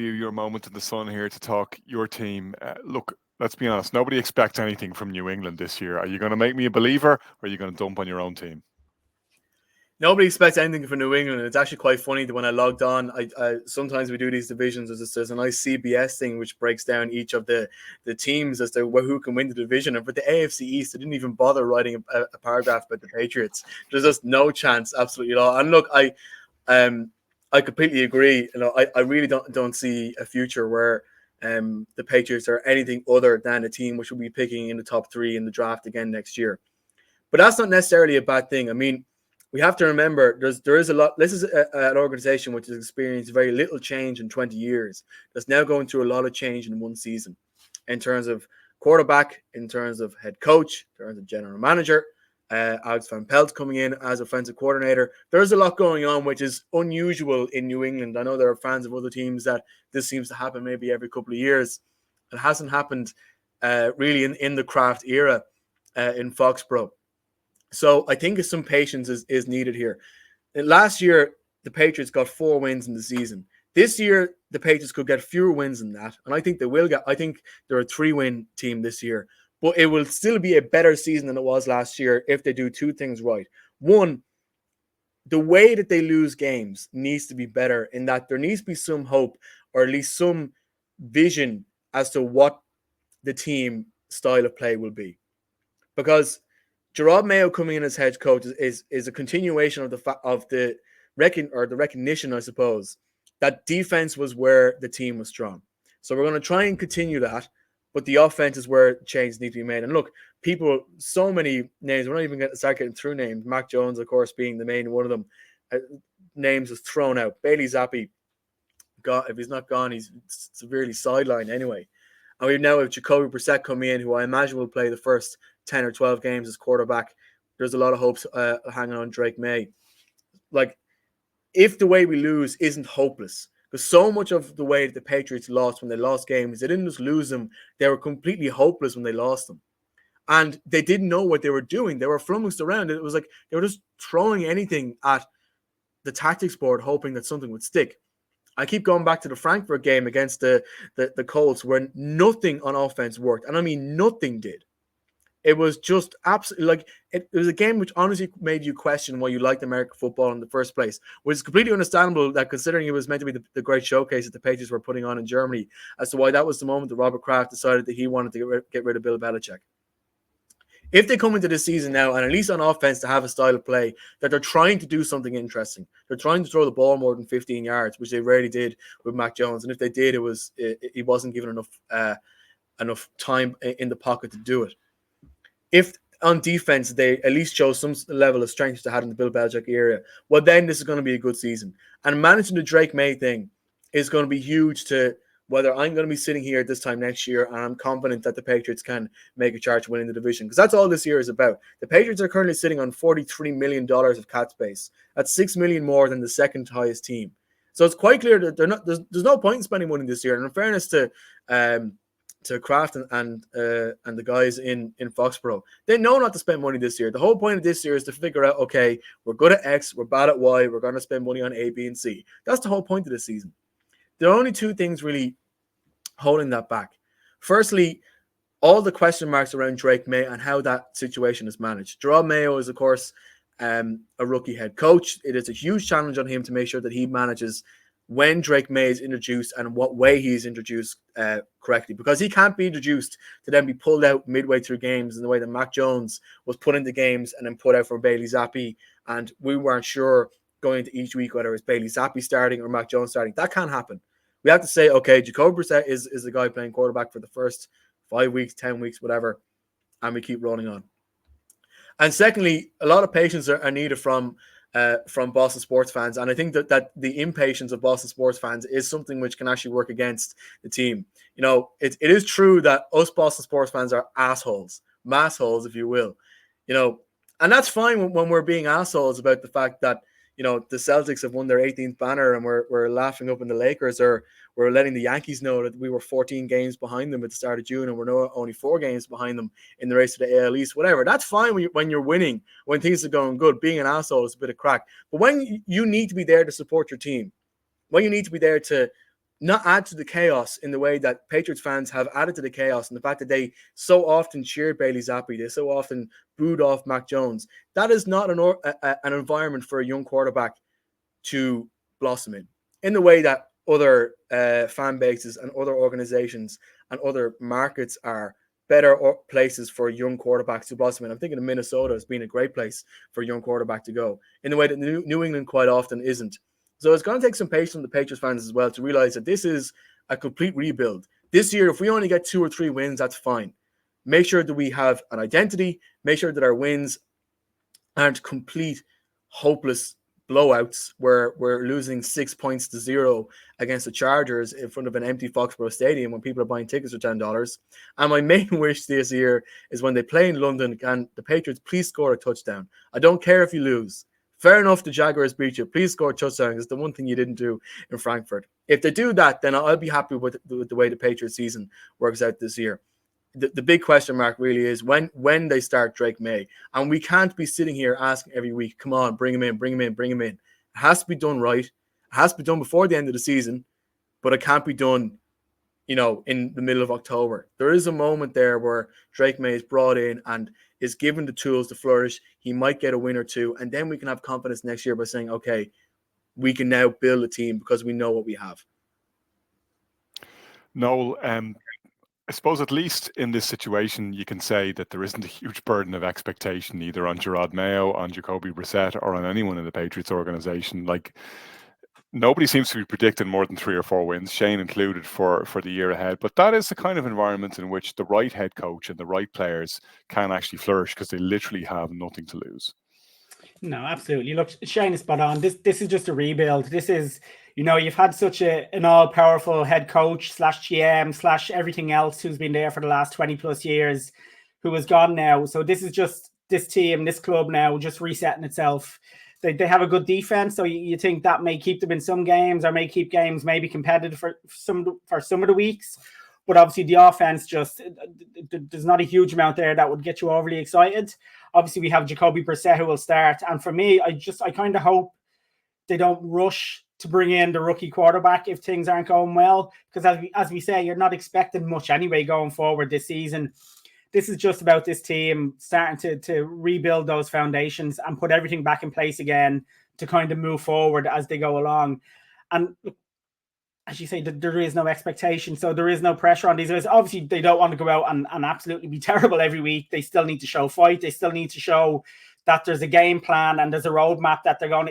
Your moment in the sun here to talk your team. Look, let's be honest. Nobody expects anything from New England this year. Are you going to make me a believer, or are you going to dump on your own team? Nobody expects anything from New England. It's actually quite funny that when I logged on, I sometimes we do these divisions. There's a nice CBS thing which breaks down each of the teams as to who can win the division. And for the AFC East, I didn't even bother writing a paragraph about the Patriots. There's just no chance, absolutely at all. And look, I completely agree. I really don't see a future where the Patriots are anything other than a team which will be picking in the top 3 in the draft again next year. But that's not necessarily a bad thing. I mean, we have to remember there is a lot. This is an organization which has experienced very little change in 20 years. That's now going through a lot of change in one season, in terms of quarterback, in terms of head coach, in terms of general manager. Alex Van Pelt coming in as offensive coordinator. There's a lot going on, which is unusual in New England. I know there are fans of other teams that this seems to happen maybe every couple of years. It hasn't happened really in the Kraft era in Foxborough. So I think some patience is needed here. Last year, the Patriots got 4 wins in the season. This year, the Patriots could get fewer wins than that. And I think they will get, I think they're a 3-win team this year. But it will still be a better season than it was last year if they do 2 things right. One, the way that they lose games needs to be better, in that there needs to be some hope, or at least some vision as to what the team style of play will be. Because Jerod Mayo coming in as head coach is a continuation of the recognition, I suppose, that defense was where the team was strong. So we're going to try and continue that, but the offense is where changes need to be made. And look, people, so many names, we're not even going to start getting through names. Mac Jones, of course, being the main one of them. Names was thrown out. Bailey Zappi, if he's not gone, he's severely sidelined anyway. And we now have Jacoby Brissett coming in, who I imagine will play the first 10 or 12 games as quarterback. There's a lot of hopes hanging on Drake May. Like, if the way we lose isn't hopeless, because so much of the way the Patriots lost when they lost games, they didn't just lose them, they were completely hopeless when they lost them. And they didn't know what they were doing. They were flummoxed around. It was like they were just throwing anything at the tactics board, hoping that something would stick. I keep going back to the Frankfurt game against the Colts, where nothing on offense worked. And I mean, nothing did. It was just absolutely like it was a game which honestly made you question why you liked American football in the first place, which is completely understandable, that considering it was meant to be the great showcase that the Patriots were putting on in Germany, as to why that was the moment that Robert Kraft decided that he wanted to get rid of Bill Belichick. If they come into this season now, and at least on offense, to have a style of play that they're trying to do something interesting, they're trying to throw the ball more than 15 yards, which they rarely did with Mac Jones. And if they did, he wasn't given enough time in the pocket to do it. If on defense they at least show some level of strength they had in the Bill Belichick era, well, then this is going to be a good season. And managing the Drake May thing is going to be huge to whether I'm going to be sitting here this time next year and I'm confident that the Patriots can make a charge winning the division, because that's all this year is about. The Patriots are currently sitting on $43 million of cap space. That's $6 million more than the second highest team. So it's quite clear that there's no point in spending money this year. And in fairness to Kraft and the guys in Foxborough, they know not to spend money this year. The whole point of this year is to figure out, okay, we're good at X, we're bad at Y, we're going to spend money on A, B, and C. That's the whole point of this season. There are only 2 things really holding that back. Firstly, all the question marks around Drake May and how that situation is managed. Jerod Mayo is, of course, a rookie head coach. It is a huge challenge on him to make sure that he manages when Drake May is introduced and what way he's introduced correctly, because he can't be introduced to then be pulled out midway through games in the way that Mac Jones was put into games and then put out for Bailey Zappi, and we weren't sure going into each week whether it was Bailey Zappi starting or Mac Jones starting. That can't happen. We have to say, okay, Jacoby Brissett is the guy playing quarterback for the first 5 weeks, 10 weeks, whatever, and we keep rolling on. And secondly, a lot of patience are needed from Boston sports fans, and I think that the impatience of Boston sports fans is something which can actually work against the team. You know, it is true that us Boston sports fans are assholes, massholes, if you will. You know, and that's fine when we're being assholes about the fact that, you know, the Celtics have won their 18th banner and we're laughing up in the Lakers, or we're letting the Yankees know that we were 14 games behind them at the start of June and we're only 4 games behind them in the race to the AL East, whatever. That's fine when you're winning, when things are going good. Being an asshole is a bit of crack. But when you need to be there to support your team, when you need to be there to not add to the chaos in the way that Patriots fans have added to the chaos, and the fact that they so often cheered Bailey Zappi, they so often booed off Mac Jones. That is not an environment for a young quarterback to blossom in the way that other fan bases and other organizations and other markets are better places for young quarterbacks to blossom in. I'm thinking of Minnesota as being a great place for a young quarterback to go, in the way that New England quite often isn't. So it's going to take some patience from the Patriots fans as well to realize that this is a complete rebuild. This year, if we only get 2 or 3 wins, that's fine. Make sure that we have an identity. Make sure that our wins aren't complete, hopeless blowouts where we're losing 6 points to 0 against the Chargers in front of an empty Foxborough Stadium when people are buying tickets for $10. And my main wish this year is when they play in London, can the Patriots please score a touchdown? I don't care if you lose. Fair enough, the Jaguars beat you. Please score a touchdown. It's the one thing you didn't do in Frankfurt. If they do that, then I'll be happy with the way the Patriots season works out this year. The big question mark really is when they start Drake May. And we can't be sitting here asking every week, come on, bring him in, bring him in, bring him in. It has to be done right. It has to be done before the end of the season, but it can't be done, in the middle of October. There is a moment there where Drake May is brought in and is given the tools to flourish. He might get a win or two, and then we can have confidence next year by saying, okay, we can now build a team because we know what we have. Noel, I suppose at least in this situation, you can say that there isn't a huge burden of expectation either on Jerod Mayo, on Jacoby Brissett, or on anyone in the Patriots organization. Like, nobody seems to be predicting more than 3 or 4 wins, Shane included, for the year ahead. But that is the kind of environment in which the right head coach and the right players can actually flourish because they literally have nothing to lose. No, absolutely. Look, Shane is spot on. This is just a rebuild. This is, you've had such an all-powerful head coach / GM / everything else who's been there for the last 20 plus years, who is gone now. So this is just this team, this club now just resetting itself. They have a good defense, so you think that may keep them in some games or may keep games maybe competitive for some of the weeks. But obviously the offense there's not a huge amount there that would get you overly excited. Obviously, we have Jacoby Brissett who will start. And for me, I kind of hope they don't rush to bring in the rookie quarterback if things aren't going well. Because as we say, you're not expecting much anyway going forward this season. This is just about this team starting to rebuild those foundations and put everything back in place again to kind of move forward as they go along. And look, as you say, there is no expectation, so there is no pressure on these guys. Obviously, they don't want to go out and absolutely be terrible every week. They still need to show fight. They still need to show that there's a game plan and there's a roadmap that they're going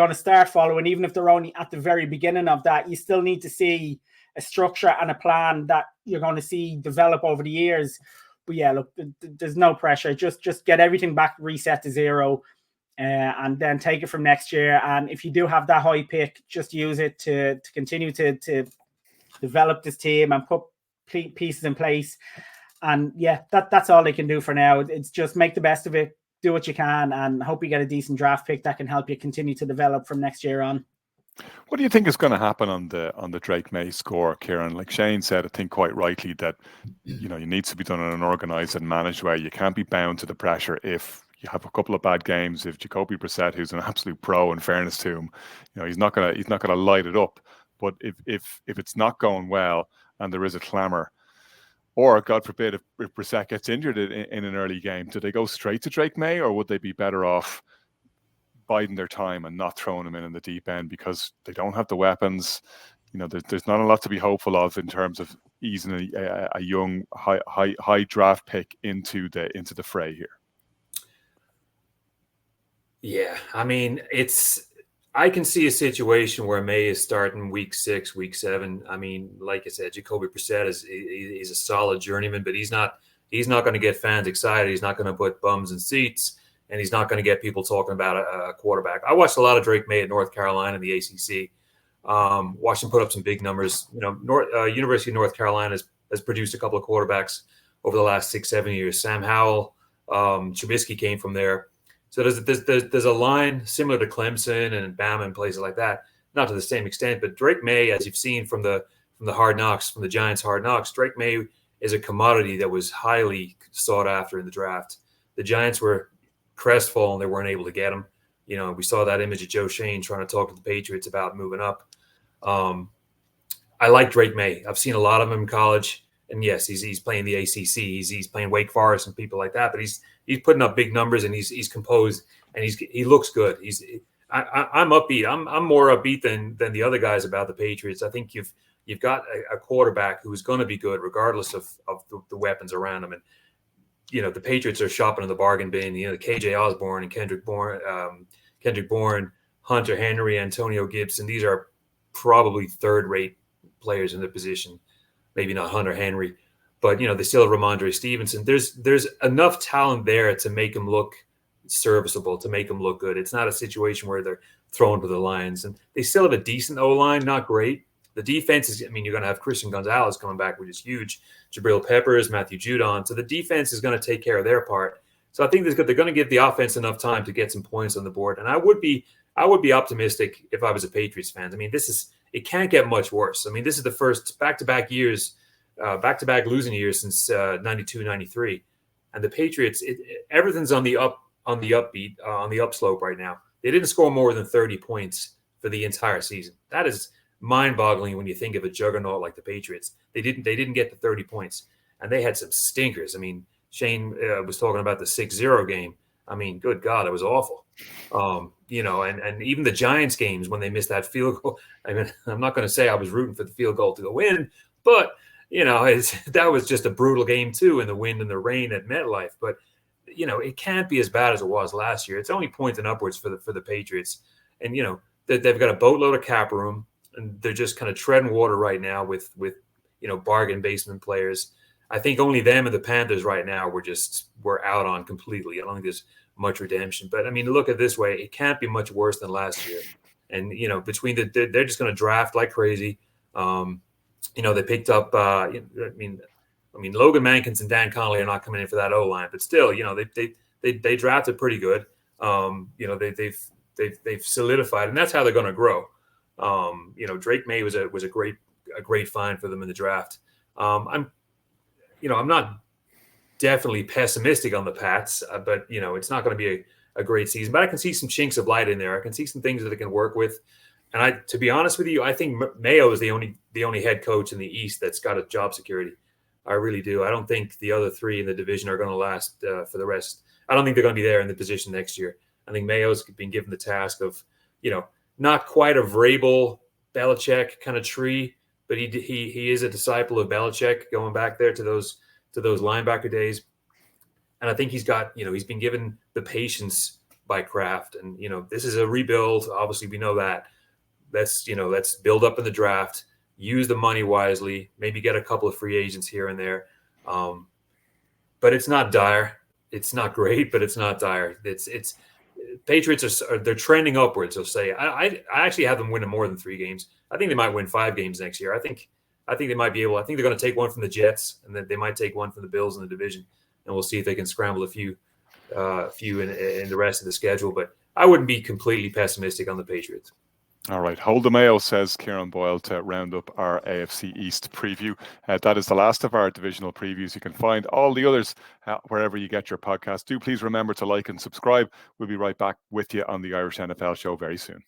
to start following. Even if they're only at the very beginning of that, you still need to see a structure and a plan that you're going to see develop over the years. But yeah, look, there's no pressure. Just get everything back, reset to 0. And then take it from next year. And if you do have that high pick, just use it to continue to develop this team and put pieces in place. And yeah, that's all they can do for now. It's just make the best of it, do what you can, and hope you get a decent draft pick that can help you continue to develop from next year on. What do you think is going to happen on the Drake May score, Kieran? Like Shane said, I think quite rightly that you need to be done in an organised and managed way. You can't be bound to the pressure if you have a couple of bad games. If Jacoby Brissett, who's an absolute pro, in fairness to him, he's not gonna light it up. But if it's not going well and there is a clamour, or God forbid if Brissett gets injured in an early game, do they go straight to Drake May, or would they be better off biding their time and not throwing him in the deep end because they don't have the weapons? There's not a lot to be hopeful of in terms of easing a young high draft pick into the fray here. Yeah, I mean, I can see a situation where May is starting week 6, week 7. I mean, like I said, Jacoby Brissett is a solid journeyman, but he's not going to get fans excited. He's not going to put bums in seats, and he's not going to get people talking about a quarterback. I watched a lot of Drake May at North Carolina in the ACC. Watched him put up some big numbers. University of North Carolina has produced a couple of quarterbacks over the last 6-7 years. Sam Howell, Trubisky came from there. So there's a line similar to Clemson and Bama and places like that, not to the same extent, but Drake May, as you've seen from the Hard Knocks, from the Giants Hard Knocks, Drake May is a commodity that was highly sought after in the draft. The Giants were crestfallen; they weren't able to get him. We saw that image of Joe Shane trying to talk to the Patriots about moving up. I like Drake May. I've seen a lot of him in college, and yes, he's playing the ACC. He's playing Wake Forest and people like that. But he's putting up big numbers, and he's composed, and he looks good. I'm upbeat. I'm more upbeat than the other guys about the Patriots. I think you've got a quarterback who's going to be good regardless of the weapons around him. And the Patriots are shopping in the bargain bin. KJ Osborne and Kendrick Bourne, Hunter Henry, Antonio Gibson. These are probably third-rate players in the position. Maybe not Hunter Henry, but they still have Ramondre Stevenson. There's enough talent there to make him look serviceable, to make them look good. It's not a situation where they're thrown to the lions, and they still have a decent O-line, not great. The defense is, you're going to have Christian Gonzalez coming back, which is huge. Jabril Peppers, Matthew Judon. So the defense is going to take care of their part. So I think they're going to give the offense enough time to get some points on the board. And I would be optimistic if I was a Patriots fan. It can't get much worse. this is the first back-to-back losing years since 92, 93. And the Patriots, everything's on the upslope right now. They didn't score more than 30 points for the entire season. That is mind-boggling when you think of a juggernaut like the Patriots. They didn't get to 30 points, and they had some stinkers. Shane was talking about the 6-0 game. Good God, it was awful. And even the Giants games when they missed that field goal. I'm not going to say I was rooting for the field goal to go in, but that was just a brutal game too, in the wind and the rain at MetLife. But it can't be as bad as it was last year. It's only pointing upwards for the Patriots, and they've got a boatload of cap room, and they're just kind of treading water right now with bargain basement players. I think only them and the Panthers right now we're out on completely. I don't think there's much redemption. But look at it this way: it can't be much worse than last year. And between they're just going to draft like crazy. They picked up. Logan Mankins and Dan Connolly are not coming in for that O-line, but still, they drafted pretty good. They've solidified, and that's how they're going to grow. Drake May was a great find for them in the draft. I'm not definitely pessimistic on the Pats, but it's not going to be a great season. But I can see some chinks of light in there. I can see some things that they can work with. And to be honest with you, I think Mayo is the only head coach in the East that's got a job security. I really do. I don't think the other three in the division are going to last for the rest. I don't think they're going to be there in the position next year. I think Mayo's been given the task of, not quite a Vrabel, Belichick kind of tree, but he is a disciple of Belichick, going back there to those linebacker days. And I think he's got, he's been given the patience by Kraft. And, this is a rebuild. Obviously, we know that. Let's build up in the draft, use the money wisely, maybe get a couple of free agents here and there. But it's not dire. It's not great, but it's not dire. It's Patriots they're trending upwards. I'll say. I actually have them winning more than 3 games. I think they might win 5 games next year. I think they might be able. I think they're going to take one from the Jets, and then they might take one from the Bills in the division, and we'll see if they can scramble a few in the rest of the schedule. But I wouldn't be completely pessimistic on the Patriots. All right. Hold the Mayo, says Kieran Boyle, to round up our AFC East preview. That is the last of our divisional previews. You can find all the others wherever you get your podcast. Do please remember to like and subscribe. We'll be right back with you on the Irish NFL Show very soon.